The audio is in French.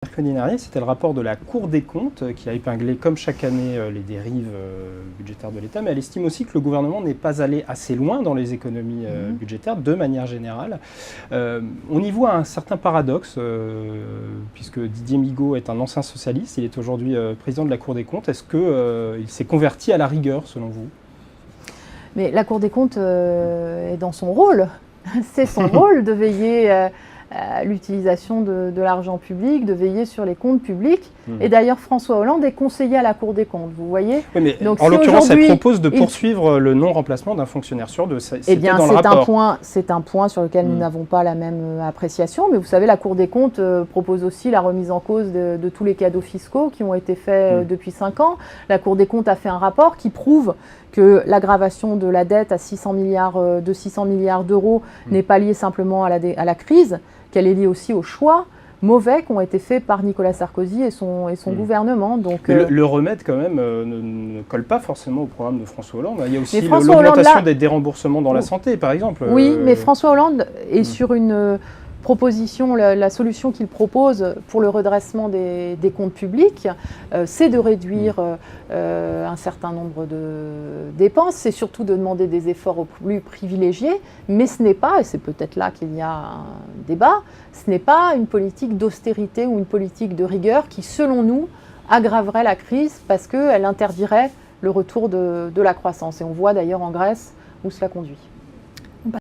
Mercredi dernier, c'était le rapport de la Cour des comptes qui a épinglé, comme chaque année, les dérives budgétaires de l'État, mais elle estime aussi que le gouvernement n'est pas allé assez loin dans les économies budgétaires, de manière générale. On y voit un certain paradoxe, puisque Didier Migaud est un ancien socialiste, il est aujourd'hui président de la Cour des comptes. Est-ce qu'il s'est converti à la rigueur, selon vous ? Mais la Cour des comptes est dans son rôle. C'est son rôle de veiller à l'utilisation de l'argent public, de veiller sur les comptes publics. Et d'ailleurs, François Hollande est conseiller à la Cour des comptes, vous voyez. Oui, mais donc, en l'occurrence, elle propose de poursuivre le non-remplacement d'un fonctionnaire sur deux. Eh bien, c'est un point sur lequel nous n'avons pas la même appréciation. Mais vous savez, la Cour des comptes propose aussi la remise en cause de tous les cadeaux fiscaux qui ont été faits depuis 5 ans. La Cour des comptes a fait un rapport qui prouve que l'aggravation de la dette à 600 milliards d'euros n'est pas liée simplement à la crise, qu'elle est liée aussi aux choix mauvais qui ont été faits par Nicolas Sarkozy et son gouvernement. Donc, le remède, quand même, ne colle pas forcément au programme de François Hollande. Il y a aussi l'augmentation des déremboursements dans la santé, par exemple. Oui, mais François Hollande est sur une proposition, la solution qu'il propose pour le redressement des comptes publics, c'est de réduire un certain nombre de dépenses, c'est surtout de demander des efforts aux plus privilégiés, mais ce n'est pas, et c'est peut-être là qu'il y a un débat, ce n'est pas une politique d'austérité ou une politique de rigueur qui, selon nous, aggraverait la crise parce qu'elle interdirait le retour de la croissance. Et on voit d'ailleurs en Grèce où cela conduit.